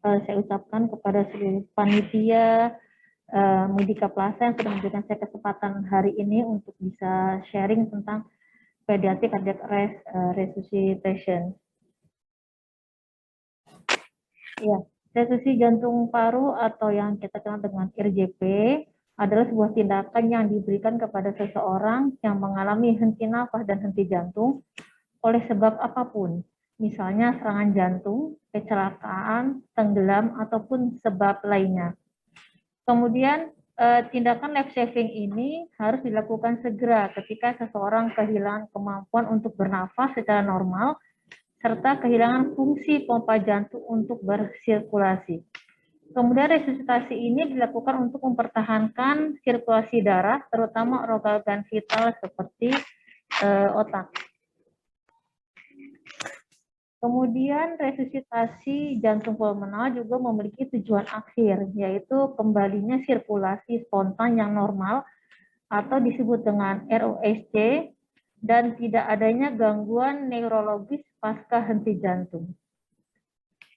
saya ucapkan kepada seluruh panitia Mudika Plaza yang sudah memberikan saya kesempatan hari ini untuk bisa sharing tentang pediatric cardiac arrest resuscitation. Ya, resusitasi jantung paru atau yang kita kenal dengan RJP adalah sebuah tindakan yang diberikan kepada seseorang yang mengalami henti nafas dan henti jantung oleh sebab apapun, misalnya serangan jantung, kecelakaan, tenggelam, ataupun sebab lainnya. Kemudian tindakan life saving ini harus dilakukan segera ketika seseorang kehilangan kemampuan untuk bernafas secara normal serta kehilangan fungsi pompa jantung untuk bersirkulasi. Kemudian resusitasi ini dilakukan untuk mempertahankan sirkulasi darah, terutama organ vital seperti otak. Kemudian resusitasi jantung pulmonal juga memiliki tujuan akhir, yaitu kembalinya sirkulasi spontan yang normal atau disebut dengan ROSC dan tidak adanya gangguan neurologis pasca henti jantung.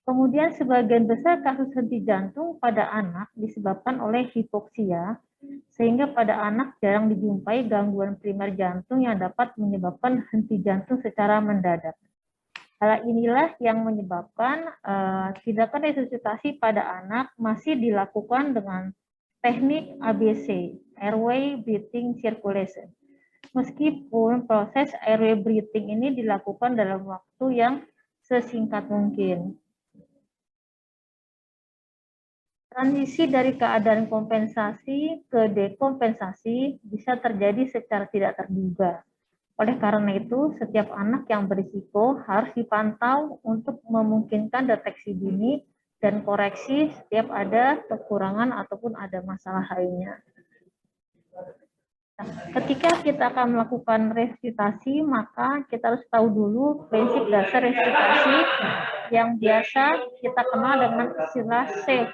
Kemudian sebagian besar kasus henti jantung pada anak disebabkan oleh hipoksia, sehingga pada anak jarang dijumpai gangguan primer jantung yang dapat menyebabkan henti jantung secara mendadak. Hal inilah yang menyebabkan tindakan resusitasi pada anak masih dilakukan dengan teknik ABC, airway breathing circulation. Meskipun proses airway breathing ini dilakukan dalam waktu yang sesingkat mungkin. Transisi dari keadaan kompensasi ke dekompensasi bisa terjadi secara tidak terduga. Oleh karena itu, setiap anak yang berisiko harus dipantau untuk memungkinkan deteksi dini dan koreksi setiap ada kekurangan ataupun ada masalah lainnya. Nah, ketika kita akan melakukan resusitasi, maka kita harus tahu dulu prinsip dasar resusitasi yang biasa kita kenal dengan istilah SAFE.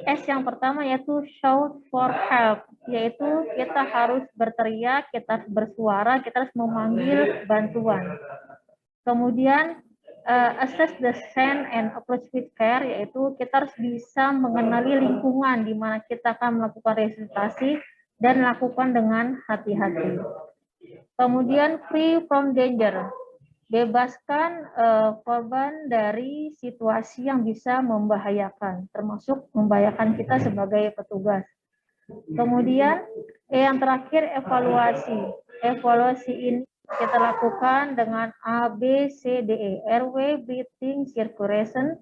S yang pertama yaitu shout for help, yaitu kita harus berteriak, kita harus bersuara, kita harus memanggil bantuan. Kemudian assess the scene and approach with care, yaitu kita harus bisa mengenali lingkungan di mana kita akan melakukan resusitasi dan lakukan dengan hati-hati. Kemudian free from danger, bebaskan korban dari situasi yang bisa membahayakan, termasuk membahayakan kita sebagai petugas. Kemudian yang terakhir evaluasi. Evaluasi ini kita lakukan dengan A, B, C, D, E, airway, breathing, circulation,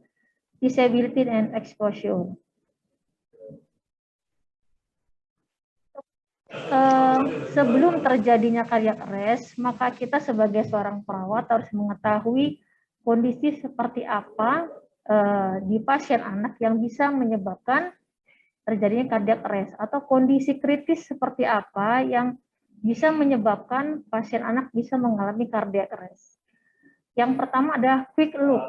disability, and exposure. Sebelum terjadinya cardiac arrest, maka kita sebagai seorang perawat harus mengetahui kondisi seperti apa di pasien anak yang bisa menyebabkan terjadinya cardiac arrest, atau kondisi kritis seperti apa yang bisa menyebabkan pasien anak bisa mengalami cardiac arrest. Yang pertama adalah quick look.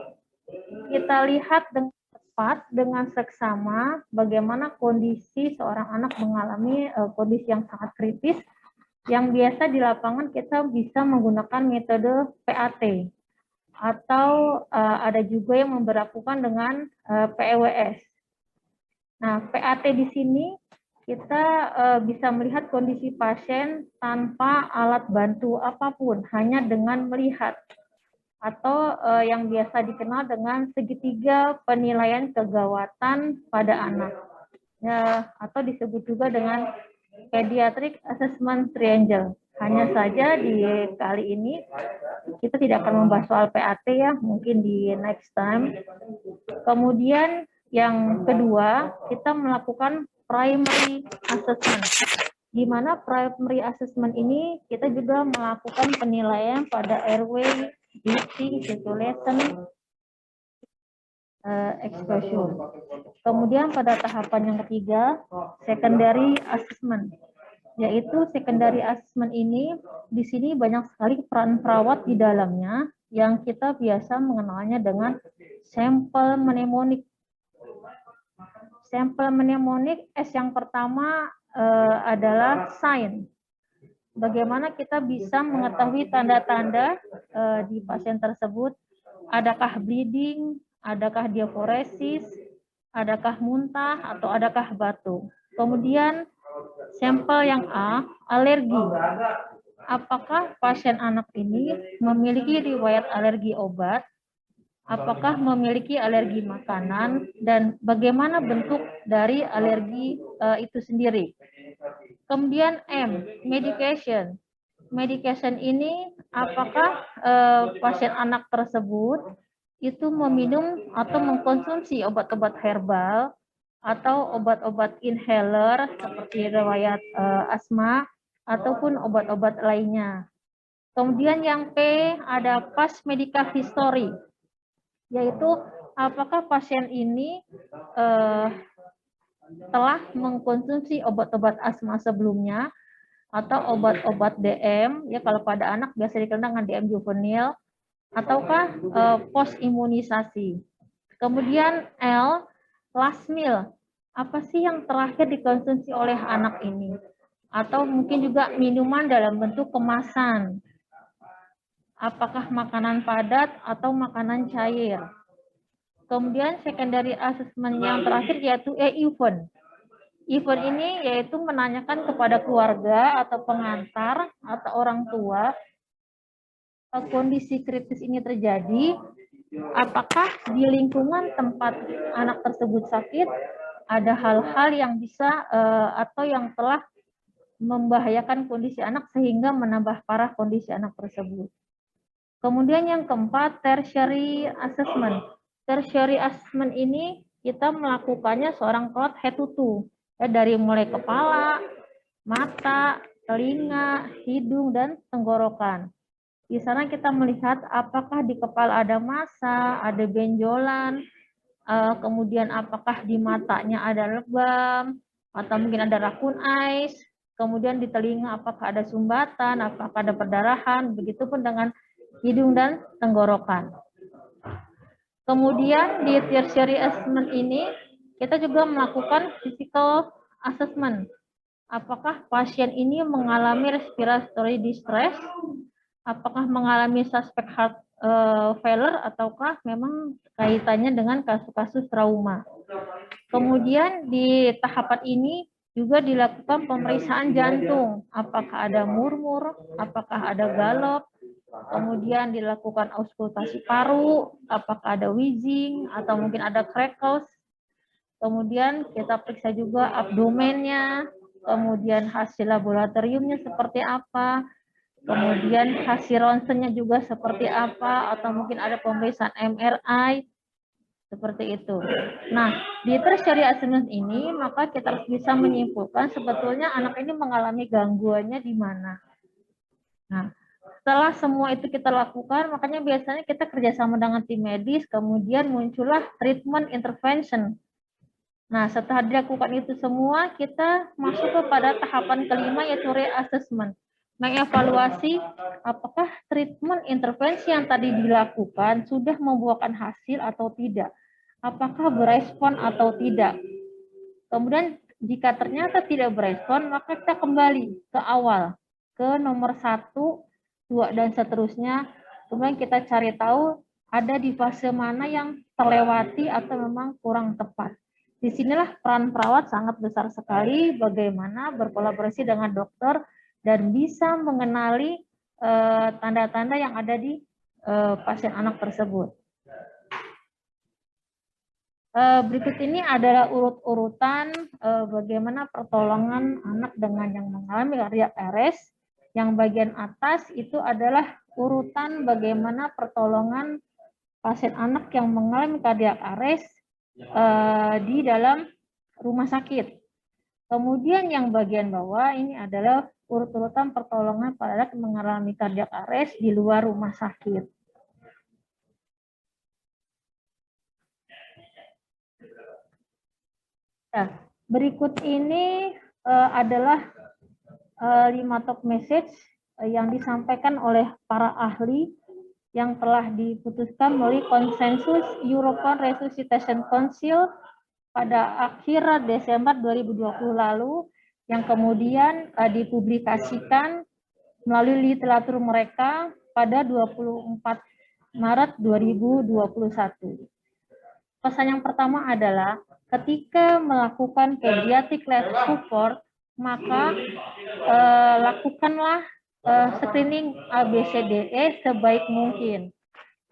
Kita lihat dengan cepat, dengan seksama, bagaimana kondisi seorang anak mengalami kondisi yang sangat kritis, yang biasa di lapangan kita bisa menggunakan metode PAT, atau ada juga yang memberlakukan dengan PEWS. Nah, PAT di sini kita bisa melihat kondisi pasien tanpa alat bantu apapun, hanya dengan melihat, atau yang biasa dikenal dengan segitiga penilaian kegawatan pada anak, ya, atau disebut juga dengan pediatric assessment triangle. Hanya saja di kali ini kita tidak akan membahas soal PAT ya, mungkin di next time. Kemudian yang kedua, kita melakukan primary assessment, di mana primary assessment ini kita juga melakukan penilaian pada airway, breathing, circulation, exposure. Kemudian pada tahapan yang ketiga, secondary assessment, yaitu secondary assessment ini di sini banyak sekali peran perawat di dalamnya yang kita biasa mengenalnya dengan sampel mnemonik. Sampel mnemonik S yang pertama adalah sign. Bagaimana kita bisa mengetahui tanda-tanda di pasien tersebut, adakah bleeding, adakah diaforesis, adakah muntah, atau adakah batuk. Kemudian sampel yang A, alergi. Apakah pasien anak ini memiliki riwayat alergi obat? Apakah memiliki alergi makanan? Dan bagaimana bentuk dari alergi itu sendiri? Kemudian M, medication. Medication ini apakah pasien anak tersebut itu meminum atau mengkonsumsi obat-obat herbal atau obat-obat inhaler seperti riwayat asma ataupun obat-obat lainnya. Kemudian yang P ada past medical history, yaitu apakah pasien ini telah mengkonsumsi obat-obat asma sebelumnya atau obat-obat DM, ya kalau pada anak biasa dikenal dengan DM juvenil, ataukah post imunisasi. Kemudian L, last meal, apa sih yang terakhir dikonsumsi oleh anak ini? Atau mungkin juga minuman dalam bentuk kemasan. Apakah makanan padat atau makanan cair? Kemudian secondary assessment yang terakhir yaitu event. Event ini yaitu menanyakan kepada keluarga atau pengantar atau orang tua kondisi kritis ini terjadi, apakah di lingkungan tempat anak tersebut sakit ada hal-hal yang bisa atau yang telah membahayakan kondisi anak sehingga menambah parah kondisi anak tersebut. Kemudian yang keempat, tertiary assessment. Tertiary assessment ini kita melakukannya seorang perawat head to toe, ya, dari mulai kepala, mata, telinga, hidung, dan tenggorokan. Di sana kita melihat apakah di kepala ada massa, ada benjolan, kemudian apakah di matanya ada lebam, atau mungkin ada raccoon eyes, kemudian di telinga apakah ada sumbatan, apakah ada perdarahan, begitupun dengan hidung dan tenggorokan. Kemudian di tertiary assessment ini kita juga melakukan physical assessment. Apakah pasien ini mengalami respiratory distress, apakah mengalami suspect heart failure, ataukah memang kaitannya dengan kasus-kasus trauma. Kemudian di tahapan ini juga dilakukan pemeriksaan jantung, apakah ada murmur, apakah ada galop, kemudian dilakukan auskultasi paru, apakah ada wheezing, atau mungkin ada crackles. Kemudian kita periksa juga abdomennya, kemudian hasil laboratoriumnya seperti apa, kemudian hasil ronsennya juga seperti apa, atau mungkin ada pemeriksaan MRI, seperti itu. Nah, di tertiary assessment ini, maka kita harus bisa menyimpulkan sebetulnya anak ini mengalami gangguannya di mana. Nah, setelah semua itu kita lakukan, makanya biasanya kita kerjasama dengan tim medis, kemudian muncullah treatment intervention. Nah, setelah dilakukan itu semua, kita masuk kepada tahapan kelima yaitu reassessment. Mengevaluasi apakah treatment intervensi yang tadi dilakukan sudah membuahkan hasil atau tidak. Apakah berespon atau tidak. Kemudian jika ternyata tidak berespon, maka kita kembali ke awal, ke nomor 1, 2, dan seterusnya. Kemudian kita cari tahu ada di fase mana yang terlewati atau memang kurang tepat. Disinilah peran perawat sangat besar sekali bagaimana berkolaborasi dengan dokter dan bisa mengenali tanda-tanda yang ada di pasien anak tersebut. Berikut ini adalah urut-urutan bagaimana pertolongan anak dengan yang mengalami cardiac arrest. Yang bagian atas itu adalah urutan bagaimana pertolongan pasien anak yang mengalami cardiac arrest di dalam rumah sakit. Kemudian yang bagian bawah ini adalah urut-urutan pertolongan pada anak yang mengalami cardiac arrest di luar rumah sakit. Nah, berikut ini adalah 5 top message yang disampaikan oleh para ahli yang telah diputuskan melalui konsensus European Resuscitation Council pada akhir Desember 2020 lalu, yang kemudian dipublikasikan melalui literatur mereka pada 24 Maret 2021. pesan yang pertama adalah ketika melakukan pediatric life support, maka lakukanlah screening ABCDE sebaik mungkin.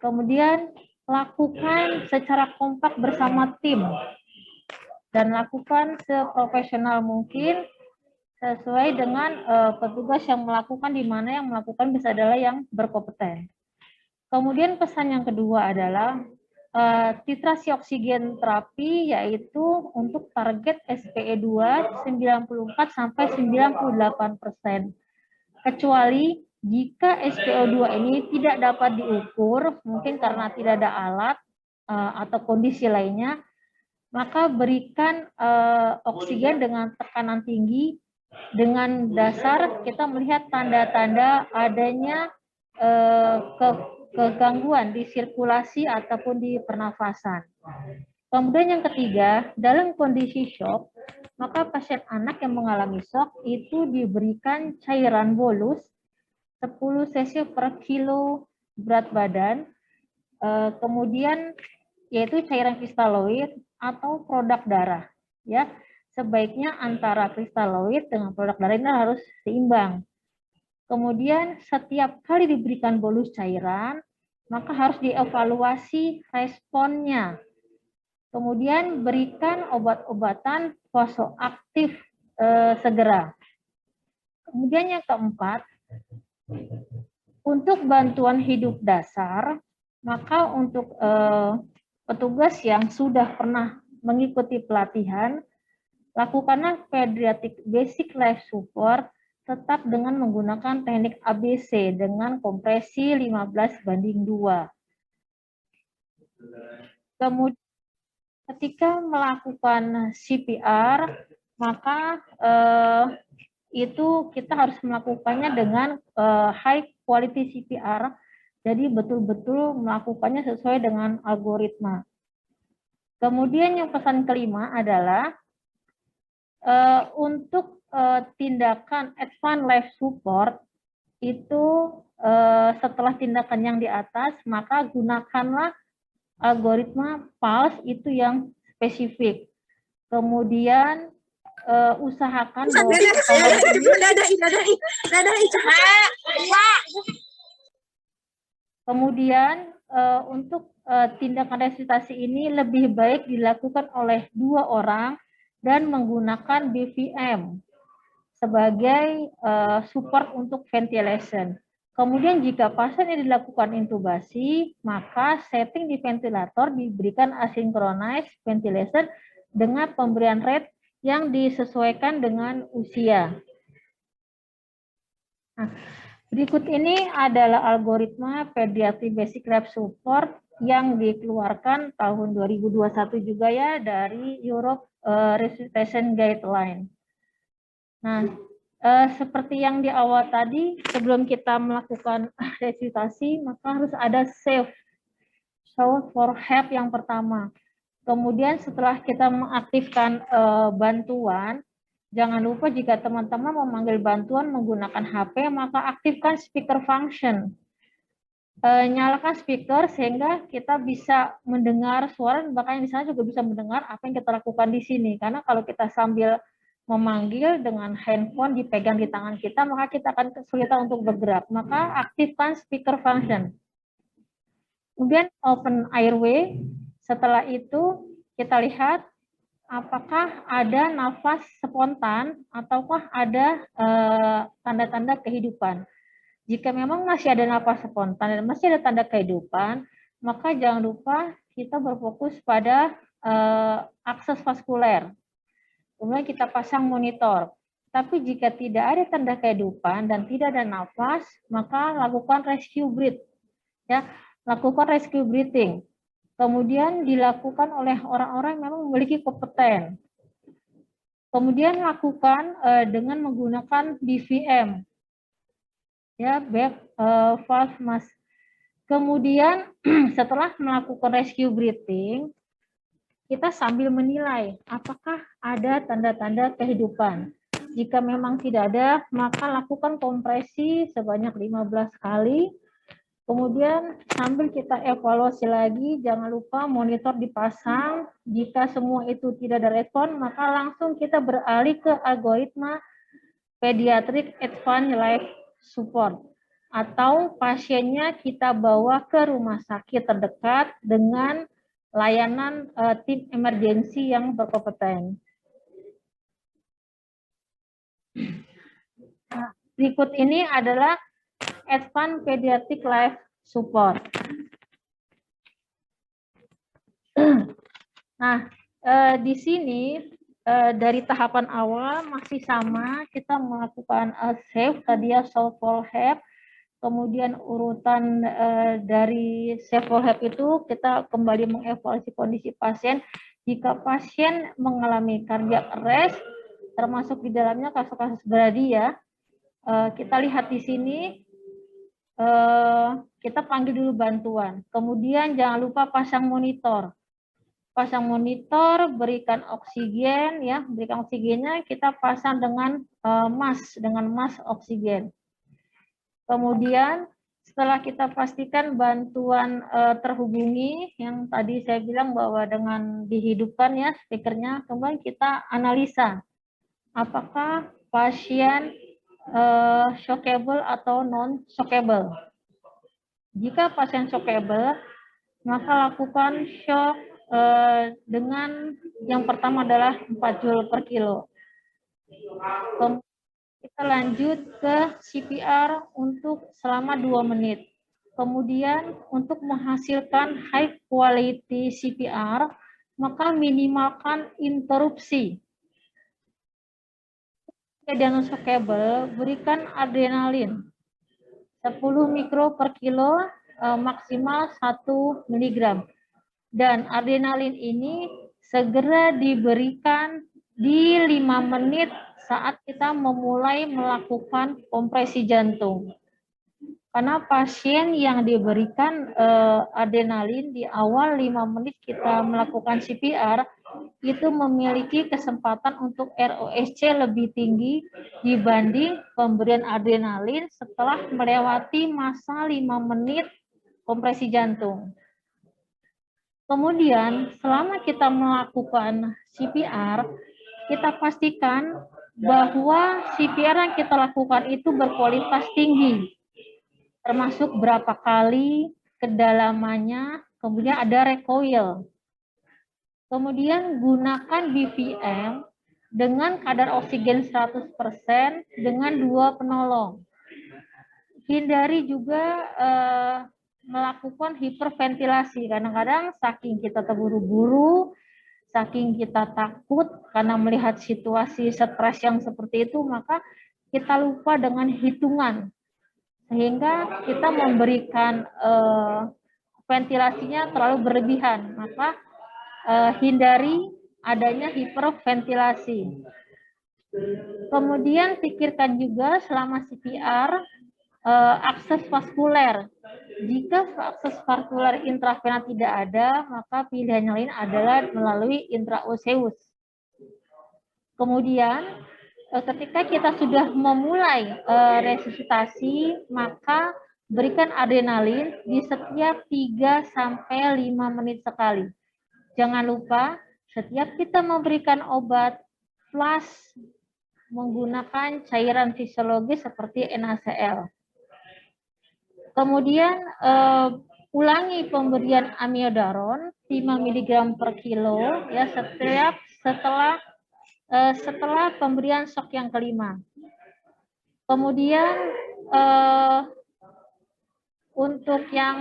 Kemudian lakukan secara kompak bersama tim dan lakukan seprofesional mungkin sesuai dengan petugas yang melakukan, di mana yang melakukan bisa adalah yang berkompeten. Kemudian pesan yang kedua adalah titrasi oksigen terapi, yaitu untuk target SPE2 94 sampai 98%. Kecuali jika SPO2 ini tidak dapat diukur, mungkin karena tidak ada alat atau kondisi lainnya, maka berikan oksigen dengan tekanan tinggi. Dengan dasar kita melihat tanda-tanda adanya kegangguan di sirkulasi ataupun di pernafasan. Kemudian yang ketiga, dalam kondisi shock, maka pasien anak yang mengalami shock itu diberikan cairan bolus 10 cc per kilo berat badan, kemudian yaitu cairan kristaloid atau produk darah. Ya, sebaiknya antara kristaloid dengan produk darah ini harus seimbang. Kemudian setiap kali diberikan bolus cairan, maka harus dievaluasi responnya. Kemudian berikan obat-obatan vasoaktif segera. Kemudian yang keempat, untuk bantuan hidup dasar, maka untuk petugas yang sudah pernah mengikuti pelatihan, lakukanlah pediatric basic life support tetap dengan menggunakan teknik ABC dengan kompresi 15:2. Kemudian ketika melakukan CPR, maka itu kita harus melakukannya dengan high quality CPR, jadi betul-betul melakukannya sesuai dengan algoritma. Kemudian yang pesan kelima adalah untuk tindakan advanced life support itu setelah tindakan yang di atas, maka gunakanlah algoritma PALS itu yang spesifik. Kemudian usahakan bahwa kemudian untuk tindakan resusitasi ini lebih baik dilakukan oleh 2 orang dan menggunakan BVM sebagai support untuk ventilation. Kemudian jika pasien ini dilakukan intubasi, maka setting di ventilator diberikan asynchronized ventilation dengan pemberian rate yang disesuaikan dengan usia. Nah, berikut ini adalah algoritma pediatric basic life support yang dikeluarkan tahun 2021 juga ya dari Europe Resuscitation Guideline. Nah, seperti yang di awal tadi, sebelum kita melakukan resusitasi, maka harus ada safe shout for help yang pertama. Kemudian setelah kita mengaktifkan bantuan, jangan lupa jika teman-teman memanggil bantuan menggunakan HP, maka aktifkan speaker function. Nyalakan speaker sehingga kita bisa mendengar suara, bahkan di sana juga bisa mendengar apa yang kita lakukan di sini. Karena kalau kita sambil memanggil dengan handphone dipegang di tangan kita, maka kita akan kesulitan untuk bergerak. Maka aktifkan speaker function. Kemudian open airway. Setelah itu kita lihat apakah ada nafas spontan ataukah ada tanda-tanda kehidupan. Jika memang masih ada nafas spontan dan masih ada tanda kehidupan, maka jangan lupa kita berfokus pada akses vaskuler. Kemudian kita pasang monitor. Tapi jika tidak ada tanda kehidupan dan tidak ada nafas, maka lakukan rescue breath. Ya, lakukan rescue breathing. Kemudian dilakukan oleh orang-orang yang memang memiliki kompeten. Kemudian lakukan dengan menggunakan BVM. Ya, back valve mask. Kemudian setelah melakukan rescue breathing, kita sambil menilai apakah ada tanda-tanda kehidupan. Jika memang tidak ada, maka lakukan kompresi sebanyak 15 kali. Kemudian sambil kita evaluasi lagi, jangan lupa monitor dipasang. Jika semua itu tidak ada respon, maka langsung kita beralih ke algoritma Pediatric Advanced Life Support. Atau pasiennya kita bawa ke rumah sakit terdekat dengan layanan tim emergensi yang berkompeten. Nah, berikut ini adalah Advanced Pediatric Life Support. Nah, di sini dari tahapan awal masih sama, kita melakukan save, tadi ya solve for help, kemudian urutan dari save for help itu kita kembali mengevaluasi kondisi pasien. Jika pasien mengalami cardiac arrest, termasuk di dalamnya kasus-kasus beradi ya, kita lihat di sini, kita panggil dulu bantuan. Kemudian jangan lupa pasang monitor. Pasang monitor, berikan oksigen ya, berikan oksigennya kita pasang dengan mask oksigen. Kemudian setelah kita pastikan bantuan terhubungi, yang tadi saya bilang bahwa dengan dihidupkan ya speakernya, kemudian kita analisa apakah pasien shockable atau non shockable. Jika pasien shockable, maka lakukan shock dengan yang pertama adalah 4 Joule per kilo. Kemudian kita lanjut ke CPR untuk selama 2 menit. Kemudian untuk menghasilkan high quality CPR, maka minimalkan interupsi. Jika shockable, berikan adrenalin 10 mikro per kilo, maksimal 1 miligram. Dan adrenalin ini segera diberikan di 5 menit saat kita memulai melakukan kompresi jantung. Karena pasien yang diberikan adrenalin di awal 5 menit kita melakukan CPR, itu memiliki kesempatan untuk ROSC lebih tinggi dibanding pemberian adrenalin setelah melewati masa 5 menit kompresi jantung. Kemudian selama kita melakukan CPR, kita pastikan bahwa CPR yang kita lakukan itu berkualitas tinggi, termasuk berapa kali, kedalamannya, kemudian ada recoil. Kemudian gunakan BVM dengan kadar oksigen 100% dengan 2 penolong. Hindari juga melakukan hiperventilasi. Kadang-kadang saking kita terburu-buru, saking kita takut karena melihat situasi stres yang seperti itu, maka kita lupa dengan hitungan. Sehingga kita memberikan ventilasinya terlalu berlebihan. Maka hindari adanya hiperventilasi. Kemudian pikirkan juga selama CPR, akses vaskuler. Jika akses vaskuler intravena tidak ada, maka pilihan yang lain adalah melalui intraoseus. Kemudian ketika kita sudah memulai resusitasi, maka berikan adrenalin di setiap 3-5 menit sekali. Jangan lupa setiap kita memberikan obat, plus menggunakan cairan fisiologis seperti NaCl. Kemudian ulangi pemberian amiodaron 5 mg per kilo ya setelah pemberian shock yang kelima. Kemudian untuk yang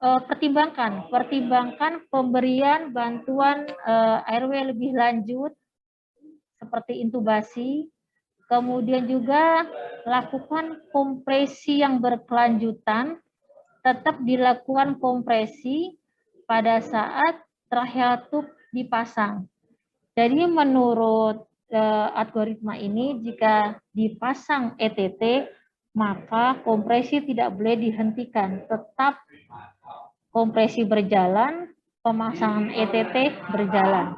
pertimbangkan pemberian bantuan airway lebih lanjut seperti intubasi. Kemudian juga lakukan kompresi yang berkelanjutan, tetap dilakukan kompresi pada saat tracheal tube dipasang. Jadi menurut algoritma ini, jika dipasang ETT, maka kompresi tidak boleh dihentikan, tetap kompresi berjalan, pemasangan ETT berjalan.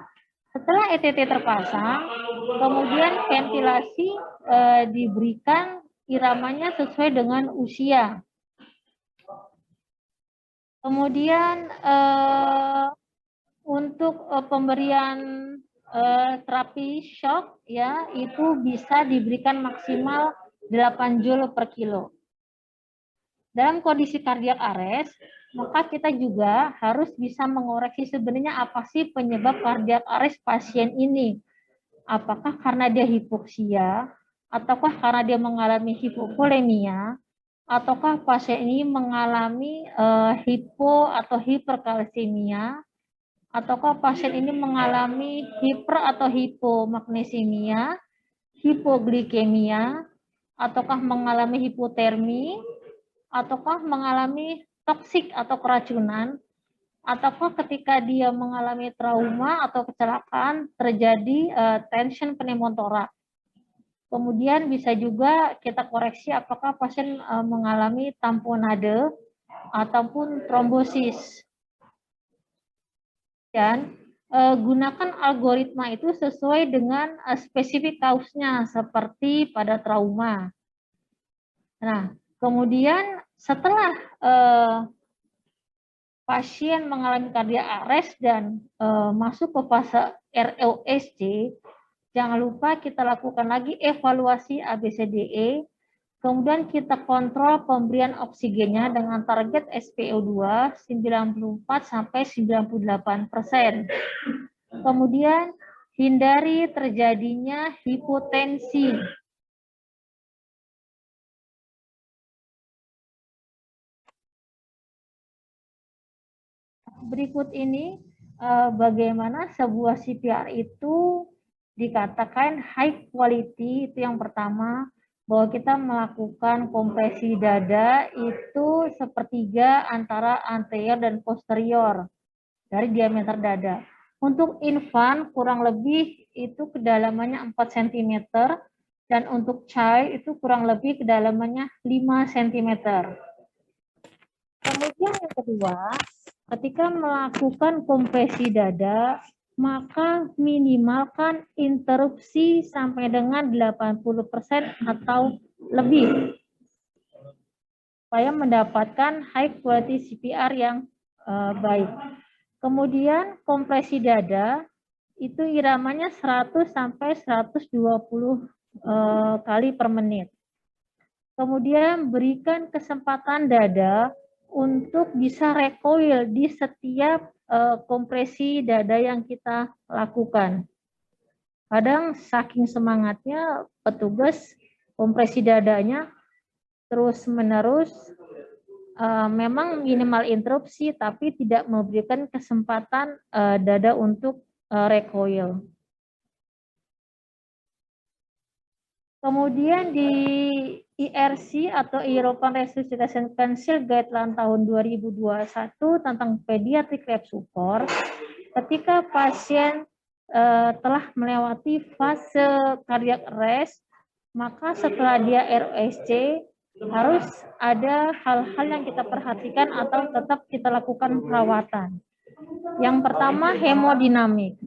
Setelah ETT terpasang, kemudian ventilasi diberikan iramanya sesuai dengan usia. Kemudian untuk pemberian terapi shock ya itu bisa diberikan maksimal 8 joule per kilo. Dalam kondisi kardiak arrest, maka kita juga harus bisa mengoreksi sebenarnya apa sih penyebab kardiak arrest pasien ini. Apakah karena dia hipoksia, ataukah karena dia mengalami hipovolemia, ataukah pasien ini mengalami hipo atau hiperkalsemia, ataukah pasien ini mengalami hiper atau hipomagnesemia, hipoglikemia, ataukah mengalami hipotermi, ataukah mengalami toksik atau keracunan, ataukah ketika dia mengalami trauma atau kecelakaan terjadi tension pneumotoraks. Kemudian bisa juga kita koreksi apakah pasien mengalami tamponade ataupun trombosis. Dan gunakan algoritma itu sesuai dengan spesifik kausnya seperti pada trauma. Nah, kemudian setelah pasien mengalami kardiak arrest dan masuk ke fase ROSC, jangan lupa kita lakukan lagi evaluasi ABCDE, kemudian kita kontrol pemberian oksigennya dengan target SpO2 94-98%. Kemudian hindari terjadinya hipotensi. Berikut ini bagaimana sebuah CPR itu dikatakan high quality. Itu yang pertama, bahwa kita melakukan kompresi dada itu sepertiga antara anterior dan posterior dari diameter dada. Untuk infant kurang lebih itu kedalamannya 4 cm dan untuk child itu kurang lebih kedalamannya 5 cm. Kemudian yang kedua, ketika melakukan kompresi dada, maka minimalkan interupsi sampai dengan 80% atau lebih supaya mendapatkan high quality CPR yang baik. Kemudian kompresi dada itu iramanya 100 sampai 120 kali per menit. Kemudian berikan kesempatan dada untuk bisa recoil di setiap kompresi dada yang kita lakukan. Kadang saking semangatnya petugas kompresi dadanya terus-menerus, memang minimal interupsi tapi tidak memberikan kesempatan dada untuk recoil. Kemudian di IRC atau European Resuscitation Council Guideline tahun 2021 tentang pediatric life support, ketika pasien telah melewati fase cardiac arrest, maka setelah dia ROSC harus ada hal-hal yang kita perhatikan atau tetap kita lakukan perawatan. Yang pertama hemodinamik,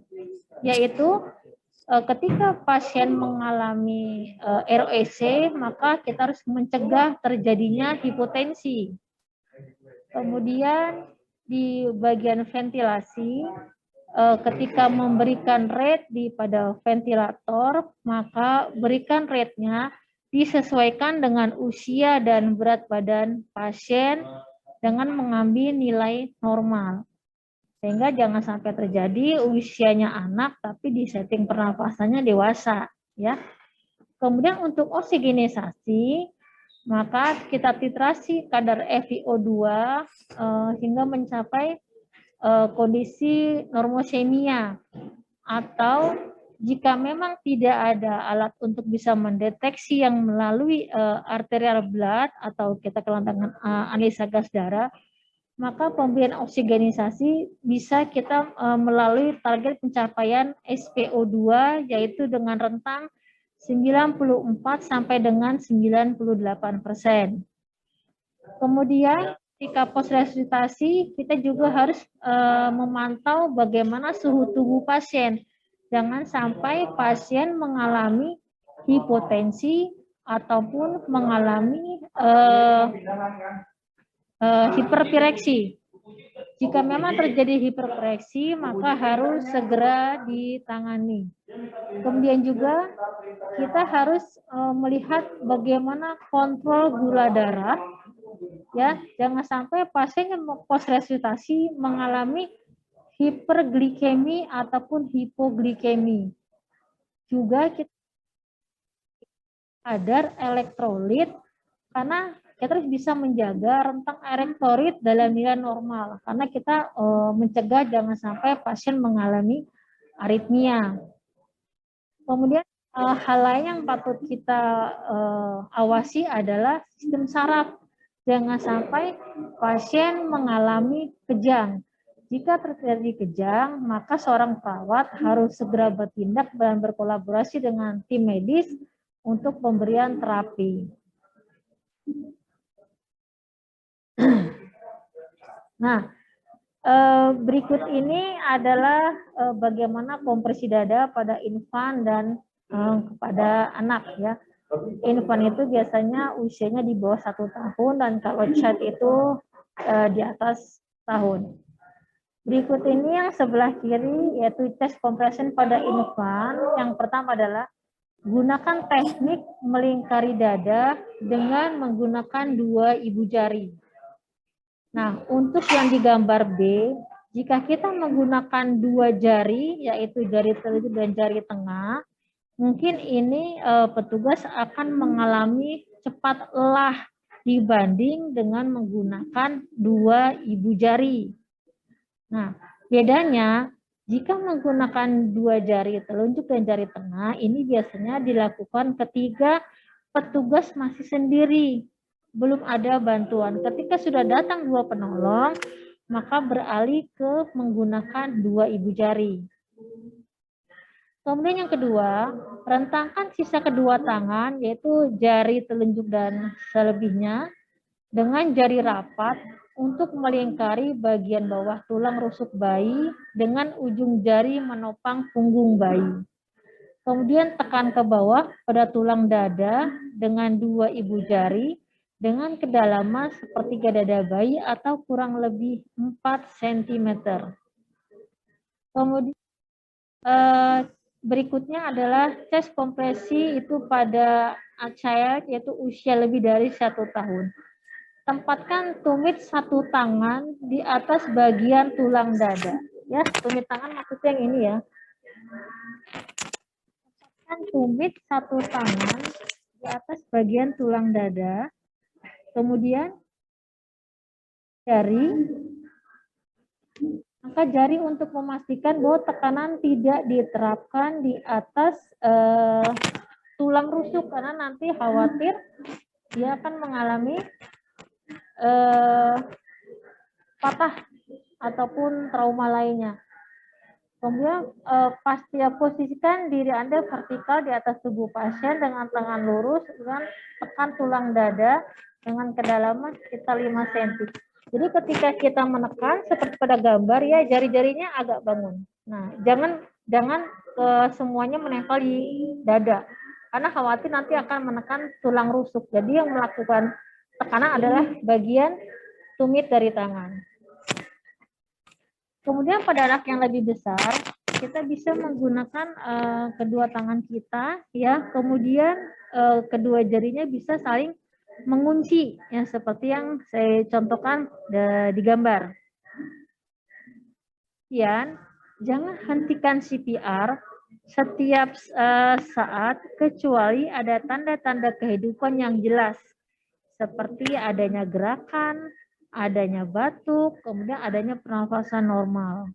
yaitu ketika pasien mengalami ROSC, maka kita harus mencegah terjadinya hipotensi. Kemudian di bagian ventilasi, ketika memberikan rate pada ventilator, maka berikan rate-nya disesuaikan dengan usia dan berat badan pasien dengan mengambil nilai normal. Sehingga jangan sampai terjadi usianya anak tapi di setting pernafasannya dewasa, ya. Kemudian untuk oksigenisasi, maka kita titrasi kadar FiO2 hingga mencapai kondisi normosemia, atau jika memang tidak ada alat untuk bisa mendeteksi yang melalui arterial blood atau kita kelantangan analisa gas darah, maka pemberian oksigenisasi bisa kita melalui target pencapaian SpO2 yaitu dengan rentang 94 sampai dengan 98%. Kemudian ketika post resusitasi kita juga harus memantau bagaimana suhu tubuh pasien. Jangan sampai pasien mengalami hipotensi ataupun mengalami hiperpireksi. Jika memang terjadi hiperpreksi, maka harus segera ditangani. Kemudian juga kita harus melihat bagaimana kontrol gula darah, ya, jangan sampai pasien yang post resusitasi mengalami hiperglikemi ataupun hipoglikemi. Juga kita kadar elektrolit, karena kita harus bisa menjaga rentang elektrolit dalam nilai normal, karena kita mencegah jangan sampai pasien mengalami aritmia. Kemudian hal lain yang patut kita awasi adalah sistem saraf. Jangan sampai pasien mengalami kejang. Jika terjadi kejang, maka seorang perawat harus segera bertindak dan berkolaborasi dengan tim medis untuk pemberian terapi. Nah, berikut ini adalah bagaimana kompresi dada pada infan dan kepada anak, ya. Infan itu biasanya usianya di bawah 1 tahun dan kalau child itu di atas tahun. Berikut ini yang sebelah kiri yaitu chest compression pada infan. Yang pertama adalah gunakan teknik melingkari dada dengan menggunakan 2 ibu jari. Nah, untuk yang di gambar B, jika kita menggunakan 2 jari, yaitu jari telunjuk dan jari tengah, mungkin ini petugas akan mengalami cepat lelah dibanding dengan menggunakan 2 ibu jari. Nah, bedanya jika menggunakan 2 jari telunjuk dan jari tengah, ini biasanya dilakukan ketika petugas masih sendiri, belum ada bantuan. Ketika sudah datang 2 penolong, maka beralih ke menggunakan 2 ibu jari. Kemudian yang kedua, rentangkan sisa kedua tangan, yaitu jari telunjuk dan selebihnya, dengan jari rapat untuk melingkari bagian bawah tulang rusuk bayi dengan ujung jari menopang punggung bayi. Kemudian tekan ke bawah pada tulang dada dengan 2 ibu jari dengan kedalaman sepertiga dada bayi atau kurang lebih 4 cm. Kemudian berikutnya adalah chest kompresi itu pada child, yaitu usia lebih dari 1 tahun. Tempatkan tumit 1 tangan di atas bagian tulang dada. Ya, tumit tangan maksudnya yang ini ya. Tempatkan tumit 1 tangan di atas bagian tulang dada. Kemudian angkat jari untuk memastikan bahwa tekanan tidak diterapkan di atas tulang rusuk, karena nanti khawatir dia akan mengalami patah ataupun trauma lainnya. Kemudian posisikan diri Anda vertikal di atas tubuh pasien dengan tangan lurus, dengan tekan tulang dada dengan kedalaman sekitar 5 cm. Jadi ketika kita menekan seperti pada gambar ya, jari-jarinya agak bangun. Nah, jangan semuanya menempel di dada, karena khawatir nanti akan menekan tulang rusuk. Jadi yang melakukan tekanan adalah bagian tumit dari tangan. Kemudian pada anak yang lebih besar, kita bisa menggunakan kedua tangan kita, ya. Kemudian kedua jarinya bisa saling mengunci, yang seperti yang saya contohkan di gambar. Kemudian jangan hentikan CPR setiap saat kecuali ada tanda-tanda kehidupan yang jelas, seperti adanya gerakan, adanya batuk, kemudian adanya pernafasan normal.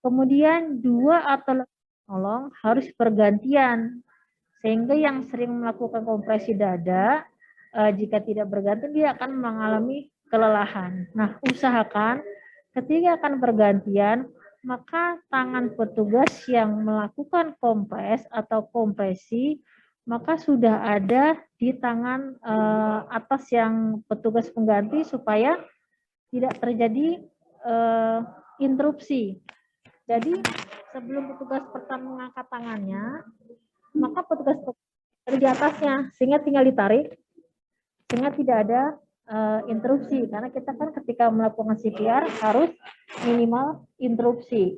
Kemudian 2 atau lebih penolong harus bergantian, sehingga yang sering melakukan kompresi dada, jika tidak bergantian dia akan mengalami kelelahan. Nah, usahakan ketika akan bergantian, maka tangan petugas yang melakukan kompres atau kompresi, maka sudah ada di tangan atas yang petugas pengganti supaya tidak terjadi interupsi. Jadi sebelum petugas pertama mengangkat tangannya, maka petugas ada di atasnya, sehingga tinggal ditarik, sehingga tidak ada interupsi, karena kita kan ketika melakukan CPR harus minimal interupsi.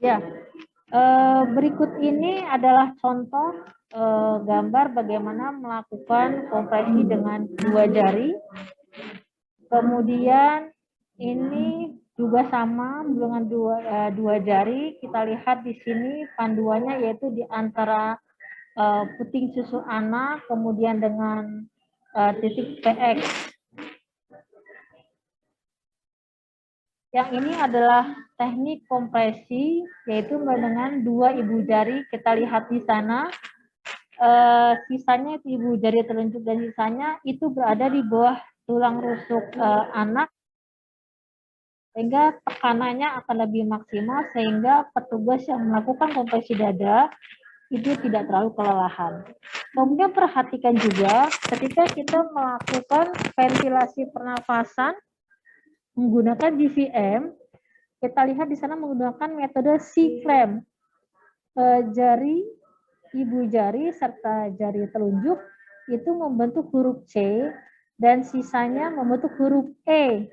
Ya, berikut ini adalah contoh gambar bagaimana melakukan kompresi dengan 2 jari. Kemudian ini juga sama dengan dua jari. Kita lihat di sini panduannya yaitu di antara puting susu anak, kemudian dengan titik PX. Yang ini adalah teknik kompresi, yaitu dengan 2 ibu jari. Kita lihat di sana, sisanya itu ibu jari telunjuk dan sisanya itu berada di bawah tulang rusuk anak, sehingga tekanannya akan lebih maksimal, sehingga petugas yang melakukan kompresi dada itu tidak terlalu kelelahan. Kemudian perhatikan juga ketika kita melakukan ventilasi pernafasan menggunakan DVM, kita lihat di sana menggunakan metode C-clamp. Jari, ibu jari serta jari telunjuk itu membentuk huruf C dan sisanya membentuk huruf E.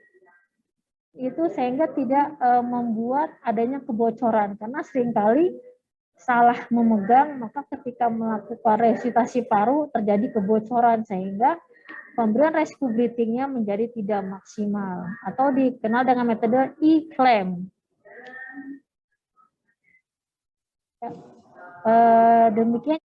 Itu sehingga tidak membuat adanya kebocoran, karena seringkali salah memegang, maka ketika melakukan resusitasi paru terjadi kebocoran sehingga pemberian rescue breathing-nya menjadi tidak maksimal atau dikenal dengan metode E-clamp. Demikian